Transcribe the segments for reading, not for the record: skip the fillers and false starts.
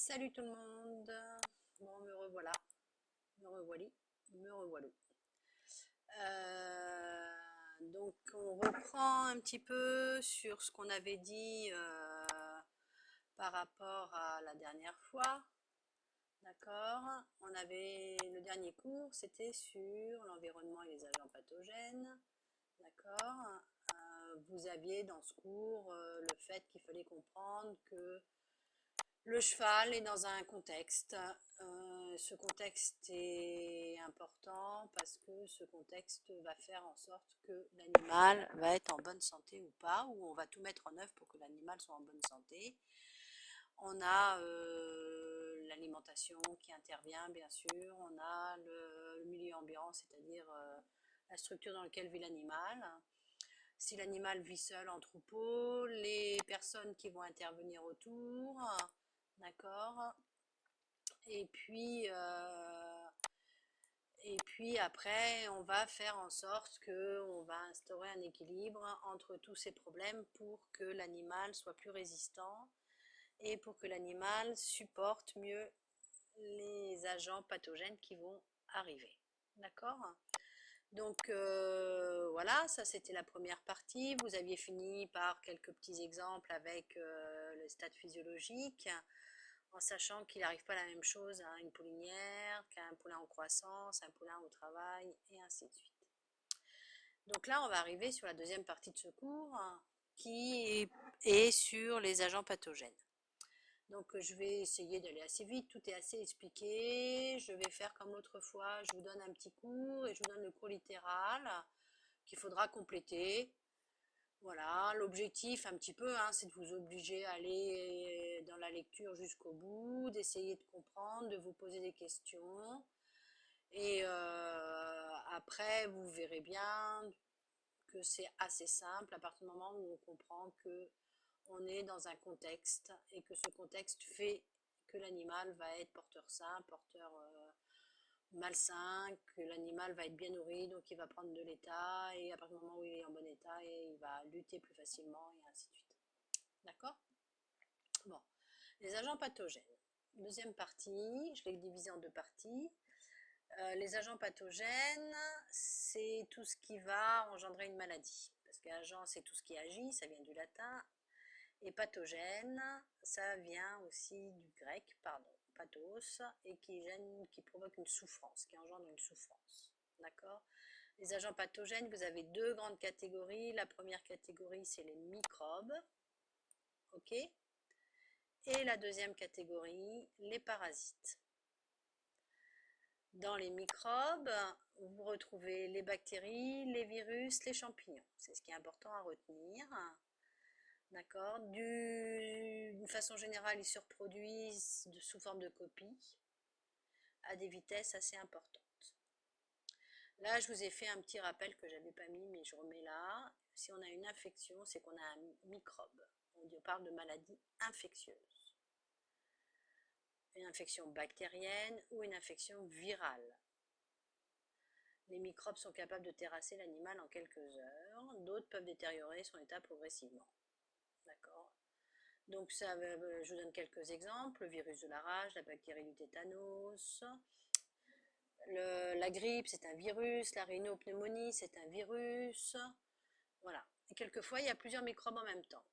Salut tout le monde. Bon, me revoilà, me revoilà, me revoilà. Donc on reprend un petit peu sur ce qu'on avait dit par rapport à la dernière fois. D'accord? On avait le dernier cours, c'était sur l'environnement et les agents pathogènes. D'accord? Vous aviez dans ce cours le fait qu'il fallait comprendre que le cheval est dans un contexte. Ce contexte est important parce que ce contexte va faire en sorte que l'animal va être en bonne santé ou pas, ou on va tout mettre en œuvre pour que l'animal soit en bonne santé. On a l'alimentation qui intervient, bien sûr. On a le milieu ambiant, c'est-à-dire la structure dans laquelle vit l'animal. Si l'animal vit seul en troupeau, les personnes qui vont intervenir autour, d'accord. Et puis, après, on va faire en sorte que on va instaurer un équilibre entre tous ces problèmes pour que l'animal soit plus résistant et pour que l'animal supporte mieux les agents pathogènes qui vont arriver. D'accord? Donc voilà, ça c'était la première partie. Vous aviez fini par quelques petits exemples avec le stade physiologique, en sachant qu'il n'arrive pas la même chose à une poulinière qu'à un poulain en croissance, un poulain au travail, et ainsi de suite. Donc là, on va arriver sur la deuxième partie de ce cours, qui est sur les agents pathogènes. Donc je vais essayer d'aller assez vite, tout est assez expliqué. Je vais faire comme l'autre fois, je vous donne un petit cours et je vous donne le cours littéral qu'il faudra compléter. Voilà, l'objectif un petit peu, c'est de vous obliger à aller dans la lecture jusqu'au bout, d'essayer de comprendre, de vous poser des questions. Et après, vous verrez bien que c'est assez simple à partir du moment où on comprend que on est dans un contexte et que ce contexte fait que l'animal va être porteur sain, porteur malsain, que l'animal va être bien nourri, donc il va prendre de l'état, et à partir du moment où il est en bon état, il va lutter plus facilement, et ainsi de suite. D'accord? Bon, les agents pathogènes. Deuxième partie, je l'ai divisé en deux parties. Les agents pathogènes, c'est tout ce qui va engendrer une maladie. Parce qu'agent, c'est tout ce qui agit, ça vient du latin. Et pathogène, ça vient aussi du grec, pardon, pathos, et qui provoque une souffrance, qui engendre une souffrance. D'accord? Les agents pathogènes, vous avez deux grandes catégories. La première catégorie, c'est les microbes. OK? Et la deuxième catégorie, les parasites. Dans les microbes, vous retrouvez les bactéries, les virus, les champignons. C'est ce qui est important à retenir. D'accord? D'une façon générale, ils se reproduisent sous forme de copies à des vitesses assez importantes. Là, je vous ai fait un petit rappel que je n'avais pas mis, mais je remets là. Si on a une infection, c'est qu'on a un microbe. On parle de maladie infectieuse. Une infection bactérienne ou une infection virale. Les microbes sont capables de terrasser l'animal en quelques heures. D'autres peuvent détériorer son état progressivement. D'accord? Donc ça, je vous donne quelques exemples. Le virus de la rage, la bactérie du tétanos. La grippe, c'est un virus. La rhinopneumonie, c'est un virus. Voilà. Et quelquefois, il y a plusieurs microbes en même temps.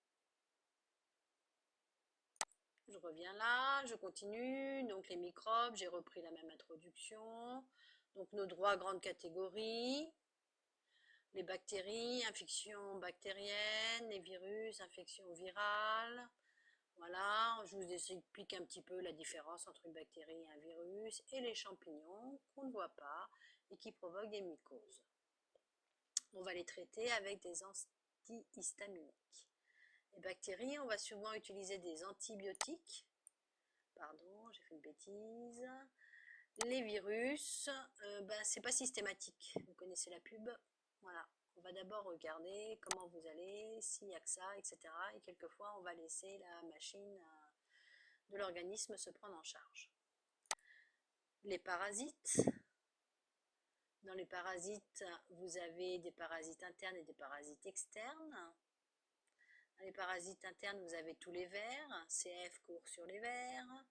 Je reviens là, je continue. Donc les microbes, j'ai repris la même introduction. Donc nos trois grandes catégories. Les bactéries, infections bactériennes, les virus, infections virales. Voilà, je vous explique un petit peu la différence entre une bactérie et un virus, et les champignons qu'on ne voit pas et qui provoquent des mycoses. On va les traiter avec des antihistaminiques. Les bactéries, on va souvent utiliser des antibiotiques. Pardon, j'ai fait une bêtise. Les virus, c'est pas systématique. Vous connaissez la pub. Voilà. On va d'abord regarder comment vous allez, s'il n'y a que ça, etc. Et quelquefois, on va laisser la machine de l'organisme se prendre en charge. Les parasites. Dans les parasites, vous avez des parasites internes et des parasites externes. Dans les parasites internes, vous avez tous les vers. CF court sur les vers.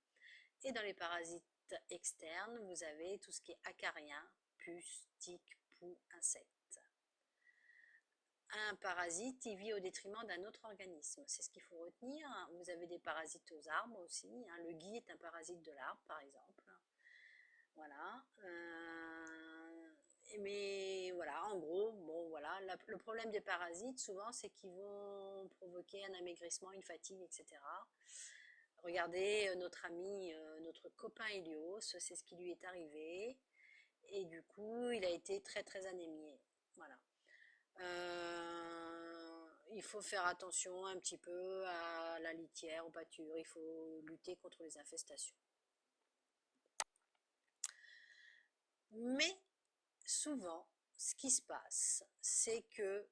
Et dans les parasites externes, vous avez tout ce qui est acarien, puces, tiques, poux, insectes. Un parasite, il vit au détriment d'un autre organisme. C'est ce qu'il faut retenir. Vous avez des parasites aux arbres aussi. Le gui est un parasite de l'arbre, par exemple. Voilà. Mais voilà, en gros, bon voilà, le problème des parasites, souvent, c'est qu'ils vont provoquer un amaigrissement, une fatigue, etc. Regardez notre ami, notre copain Hélios, c'est ce qui lui est arrivé. Et du coup, il a été très très anémié. Voilà. Il faut faire attention un petit peu à la litière, aux pâtures. Il faut lutter contre les infestations. Mais souvent, ce qui se passe, c'est que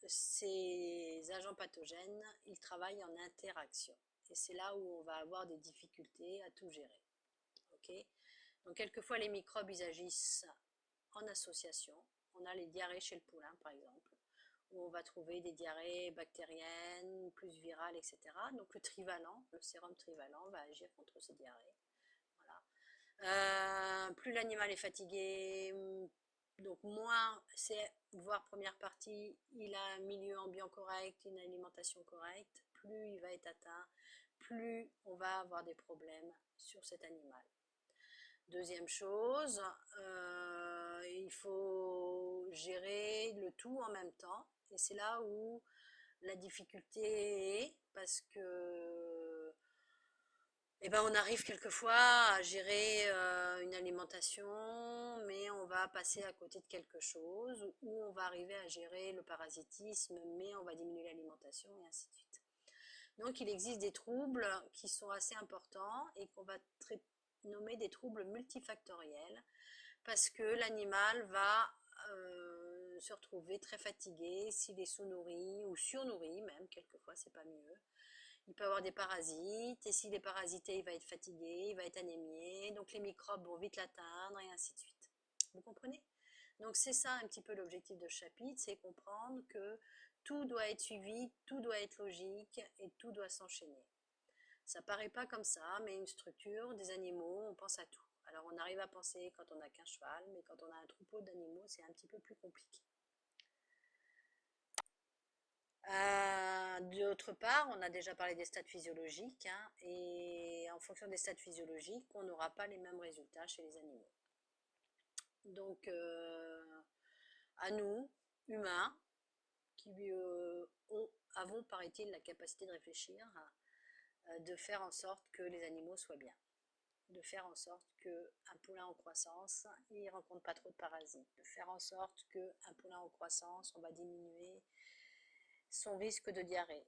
ces agents pathogènes, ils travaillent en interaction. Et c'est là où on va avoir des difficultés à tout gérer. Okay. Donc, quelquefois, les microbes, ils agissent en association. On a les diarrhées chez le poulain, par exemple, où on va trouver des diarrhées bactériennes, plus virales, etc. Donc, le trivalent, le sérum trivalent, va agir contre ces diarrhées. Voilà. Plus l'animal est fatigué, donc moins c'est, voire première partie, il a un milieu ambiant correct, une alimentation correcte, plus il va être atteint, plus on va avoir des problèmes sur cet animal. Deuxième chose, il faut gérer le tout en même temps, et c'est là où la difficulté est, parce que on arrive quelquefois à gérer une alimentation, mais on va passer à côté de quelque chose, ou on va arriver à gérer le parasitisme, mais on va diminuer l'alimentation, et ainsi de suite. Donc il existe des troubles qui sont assez importants et qu'on va nommer des troubles multifactoriels, parce que l'animal va se retrouver très fatigué s'il est sous-nourri ou surnourri même, quelquefois c'est pas mieux. Il peut avoir des parasites, et s'il est parasité, il va être fatigué, il va être anémié, donc les microbes vont vite l'atteindre, et ainsi de suite. Vous comprenez? Donc c'est ça un petit peu l'objectif de ce chapitre, c'est comprendre que tout doit être suivi, tout doit être logique, et tout doit s'enchaîner. Ça paraît pas comme ça, mais une structure, des animaux, on pense à tout. Alors on arrive à penser quand on n'a qu'un cheval, mais quand on a un troupeau d'animaux, c'est un petit peu plus compliqué. D'autre part, on a déjà parlé des stades physiologiques, hein, et en fonction des stades physiologiques, on n'aura pas les mêmes résultats chez les animaux. Donc, à nous, humains, qui avons, paraît-il, la capacité de réfléchir, de faire en sorte que les animaux soient bien. De faire en sorte qu'un poulain en croissance, il ne rencontre pas trop de parasites. De faire en sorte qu'un poulain en croissance, on va diminuer son risque de diarrhée,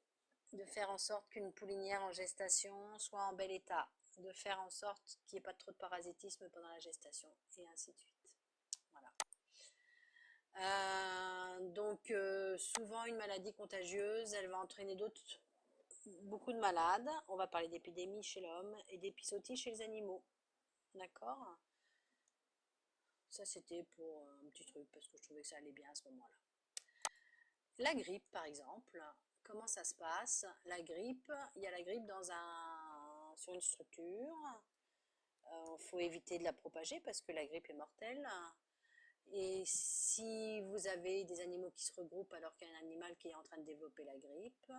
de faire en sorte qu'une poulinière en gestation soit en bel état, de faire en sorte qu'il n'y ait pas trop de parasitisme pendant la gestation, et ainsi de suite. Voilà. Donc, souvent, une maladie contagieuse, elle va entraîner beaucoup de malades. On va parler d'épidémie chez l'homme et d'épizootie chez les animaux. D'accord? Ça, c'était pour un petit truc, parce que je trouvais que ça allait bien à ce moment-là. La grippe, par exemple, comment ça se passe? La grippe, il y a la grippe sur une structure. Il faut éviter de la propager parce que la grippe est mortelle. Et si vous avez des animaux qui se regroupent alors qu'il y a un animal qui est en train de développer la grippe,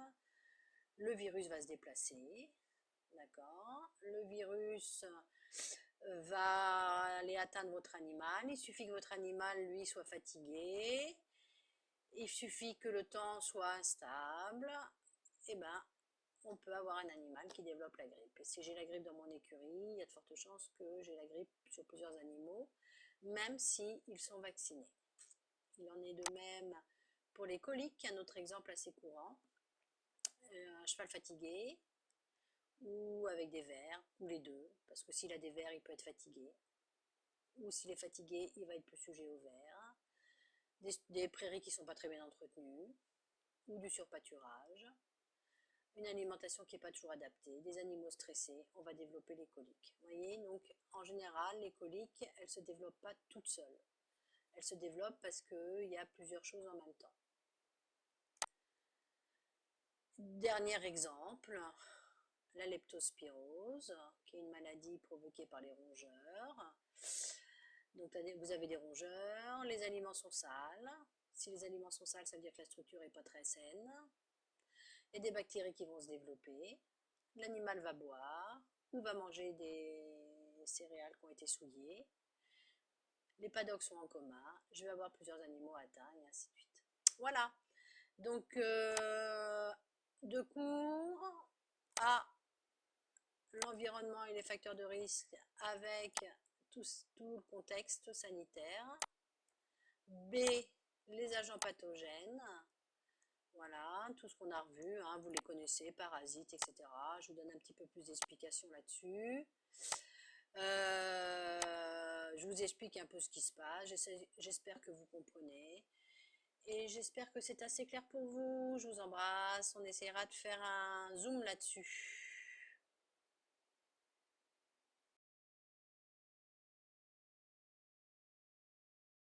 le virus va se déplacer. D'accord? Le virus va aller atteindre votre animal. Il suffit que votre animal, lui, soit fatigué. Il suffit que le temps soit instable, et on peut avoir un animal qui développe la grippe. Et si j'ai la grippe dans mon écurie, il y a de fortes chances que j'ai la grippe sur plusieurs animaux, même s'ils sont vaccinés. Il en est de même pour les coliques, un autre exemple assez courant. Un cheval fatigué, ou avec des vers, ou les deux, parce que s'il a des vers, il peut être fatigué. Ou s'il est fatigué, il va être plus sujet aux vers. Des prairies qui ne sont pas très bien entretenues, ou du surpâturage, une alimentation qui n'est pas toujours adaptée, des animaux stressés, on va développer les coliques. Vous voyez, donc en général, les coliques, elles ne se développent pas toutes seules. Elles se développent parce qu'il y a plusieurs choses en même temps. Dernier exemple, la leptospirose, qui est une maladie provoquée par les rongeurs. Donc vous avez des rongeurs, les aliments sont sales. Si les aliments sont sales, ça veut dire que la structure n'est pas très saine. Il y a des bactéries qui vont se développer. L'animal va boire ou va manger des céréales qui ont été souillées. Les paddocks sont en coma. Je vais avoir plusieurs animaux atteints et ainsi de suite. Voilà. Donc, de cours à l'environnement et les facteurs de risque avec tout le contexte sanitaire. B, les agents pathogènes. Voilà, tout ce qu'on a revu, hein, vous les connaissez, parasites, etc. Je vous donne un petit peu plus d'explications là-dessus. Je vous explique un peu ce qui se passe. J'espère que vous comprenez. Et j'espère que c'est assez clair pour vous. Je vous embrasse. On essaiera de faire un zoom là-dessus.